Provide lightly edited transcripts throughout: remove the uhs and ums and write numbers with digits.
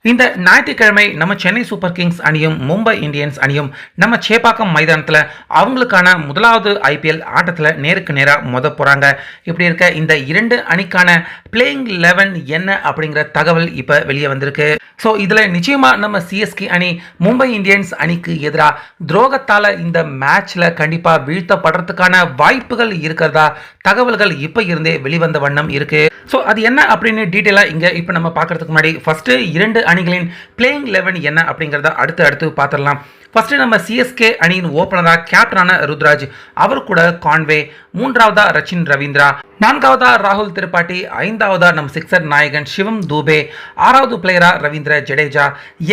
இந்த ஞாயிற்றுக்கிழமை நம்ம சென்னை சூப்பர் கிங்ஸ் அணியும் மும்பை இந்தியன்ஸ் அணியும் நம்ம சேப்பாக்கம் மைதானத்தில் அவங்களுக்கான முதலாவது ஐபிஎல் ஆட்டத்தில் நேருக்கு நேராக மோத போகிறாங்க. இப்படி இருக்க இந்த இரண்டு அணிக்கான பிளேயிங் 11 என்ன அப்படிங்கிற தகவல் இப்போ வெளியே வந்திருக்கு. ஸோ இதில் நிச்சயமாக நம்ம சிஎஸ்கே அணி மும்பை இந்தியன்ஸ் அணிக்கு எதிராக துரோகத்தால் இந்த மேட்ச்சில் கண்டிப்பாக வீழ்த்தப்படுறதுக்கான வாய்ப்புகள் இருக்கிறதா தகவல்கள் இப்போ இருந்தே வெளிவந்த வண்ணம் இருக்குது. ஸோ அது என்ன அப்படின்னு டீட்டெயிலாக இங்கே இப்போ நம்ம பார்க்குறதுக்கு முன்னாடி ஃபஸ்ட்டு இரண்டு அணிகளின் பிளேயிங் 11 என்ன அப்படிங்கிறத அடுத்து பார்த்துடலாம். ஃபர்ஸ்ட் நம்ம சிஎஸ்கே அணியின் ஓப்பனராக கேப்டனான ருத்ராஜ், அவர் கூட கான்வே, மூன்றாவதா ரச்சின் ரவீந்திரா, நான்காவதா ராகுல் திரிபாட்டி, ஐந்தாவதா நம்ம சிக்ஸர் நாயகன் சிவம் தூபே, ஆறாவது பிளேயரா ரவீந்திர ஜடேஜா,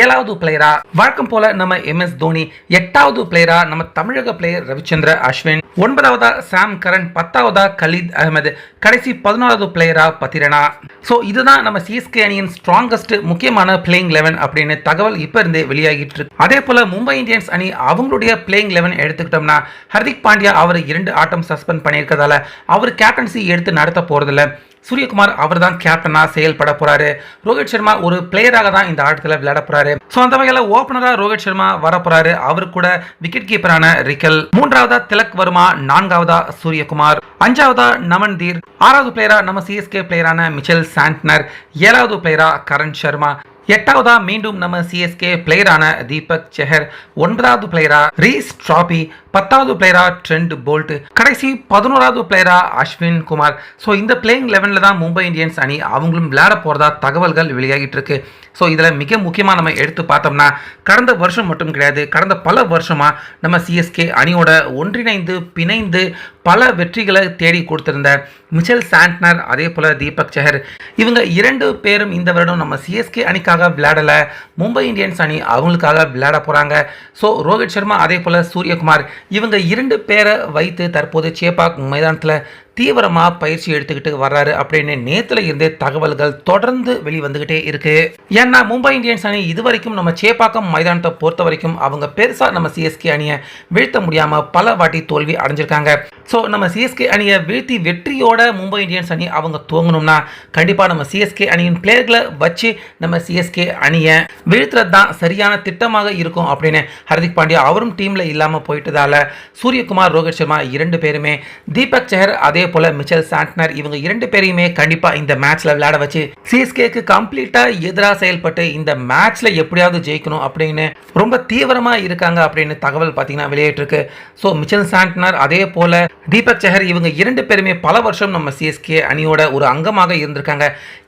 ஏழாவது பிளேயரா வழக்கம் போல நம்ம MS தோனி, எட்டாவது பிளேயரா நம்ம தமிழக பிளேயர் ரவிச்சந்திர அஸ்வின், ஒன்பதாவதா சாம் கரன், பத்தாவதா கலீத் அகமது, கடைசி 11வது பிளேயரா பத்திரனா. ஸோ இதுதான் நம்ம சிஎஸ்கே அணியின் ஸ்ட்ராங்கஸ்ட் முக்கியமான பிளேயிங் 11 அப்படின்னு தகவல் இப்போ இருந்தே வெளியாகிட்டு இருக்கு. அதே போல மும்பை இந்தியன்ஸ் அணி அவங்களுடைய பிளேயிங் 11 எடுத்துக்கிட்டோம்னா ஹர்திக் பாண்டியா அவர் 2 ஆட்டம் சஸ்பெண்ட் பண்ணியிருக்கிறதால அவர் கேப்டன்சி எடுத்து நடத்த போறதில்ல. சூரியகுமார் அவர் தான் கேப்டனா செயல்பட போறாரு. ரோஹித் சர்மா ஒரு பிளேயராக தான் இந்த ஆட்டத்தில் விளையாட போறாரு. ஸோ அந்த வகையில் ஓப்பனரா ரோஹித் சர்மா வர போறாரு. அவர் கூட விக்கெட் கீப்பரான ரிக்கல், மூன்றாவதா திலக் வர்மா, நான்காவதா சூரியகுமார், அஞ்சாவதா நமன்தீர், ஆறாவது பிளேயரா நம்ம சிஎஸ்கே பிளேயரான மிச்சல் சாண்ட்னர், ஏழாவது பிளேயரா கரண் சர்மா, எட்டாவதா மீண்டும் நம்ம சிஎஸ்கே பிளேயரான தீபக் செஹர், ஒன்பதாவது பிளேயரா ரீஸ் ட்ராபி, பத்தாவது பிளேயரா ட்ரெண்ட் போல்ட், கடைசி 11வது பிளேயரா அஸ்வின் குமார். ஸோ இந்த பிளேயிங் 11 தான் மும்பை இந்தியன்ஸ் அணி அவங்களும் விளையாட போறதா தகவல்கள் வெளியாகிட்டு இருக்கு. ஸோ இதில் மிக முக்கியமாக நம்ம எடுத்து பார்த்தோம்னா கடந்த வருஷம் மட்டும் கிடையாது, கடந்த பல வருஷமாக நம்ம சிஎஸ்கே அணியோட ஒன்றிணைந்து பிணைந்து பல வெற்றிகளை தேடி கொடுத்திருந்த மிச்சல் சாண்ட்னர், அதே போல் தீபக் செஹர், இவங்க 2 பேரும் இந்த வருடம் நம்ம சிஎஸ்கே அணிக்காக விளையாடலை, மும்பை இந்தியன்ஸ் அணி அவங்களுக்காக விளையாட போகிறாங்க. ஸோ ரோஹித் சர்மா அதே போல் சூரியகுமார் இவங்க 2 பேரை வைத்து தற்போது சேப்பாக் மைதானத்தில் தீவிரமாக பயிற்சி எடுத்துக்கிட்டு வர்றாரு அப்படின்னு நேத்துல இருந்தே தகவல்கள் தொடர்ந்து வெளிவந்துகிட்டே இருக்கு. ஏன்னா மும்பை இந்தியன்ஸ் அணி இதுவரைக்கும் நம்ம சேப்பாக்கம் மைதானத்தை பொறுத்த வரைக்கும் அவங்க பெருசா நம்ம சிஎஸ்கே அணியை வீழ்த்த முடியாம பல வாட்டி தோல்வி அடைஞ்சிருக்காங்க. ஸோ நம்ம சிஎஸ்கே அணியை வீழ்த்தி வெற்றியோட மும்பை இந்தியன்ஸ் அணி அவங்க துவங்கணும்னா கண்டிப்பாக நம்ம சிஎஸ்கே அணியின் பிளேயர்களை வச்சு நம்ம சிஎஸ்கே அணியை வீழ்த்துறது தான் சரியான திட்டமாக இருக்கும் அப்படின்னு ஹர்திக் பாண்டியா அவரும் டீம்ல இல்லாமல் போயிட்டதால சூரியகுமார், ரோஹித் சர்மா 2 பேருமே, தீபக் செஹர் அதே போல மிச்சல் சாண்ட்னர் இவங்க 2 பேரையுமே கண்டிப்பா இந்த மேட்ச்ல விளையாட வச்சு சிஎஸ்கேக்கு கம்ப்ளீட்டா எதிராக செயல்பட்டு இந்த மேட்ச்ல எப்படியாவது ஜெயிக்கணும் அப்படின்னு ரொம்ப தீவிரமா இருக்காங்க அப்படின்னு தகவல் பார்த்தீங்கன்னா வெளியிட்டு இருக்கு. ஸோ மிச்சல் சாண்ட்னர் அதே போல தீபக் செஹர் இவங்க 2 பேருமே பல வருஷம் நம்ம சிஎஸ்கே அணியோட ஒரு அங்கமாக இருந்திருக்காங்க.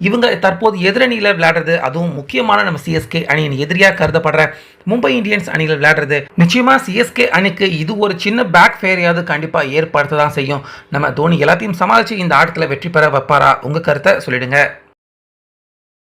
இவங்க தற்போது எதிரணியில் விளையாடுறது, அதுவும் முக்கியமான நம்ம சிஎஸ்கே அணியின் எதிரியாக கருதப்படுற மும்பை இந்தியன்ஸ் அணியில் விளையாடுறது நிச்சயமா சிஎஸ்கே அணிக்கு இது ஒரு சின்ன பேக் ஃபேரையாவது கண்டிப்பாக ஏற்படுத்த தான் செய்யும். நம்ம தோனி எல்லாத்தையும் சமாளித்து இந்த ஆட்டத்தில் வெற்றி பெற வைப்பாரா? உங்கள் கருத்தை சொல்லிடுங்க.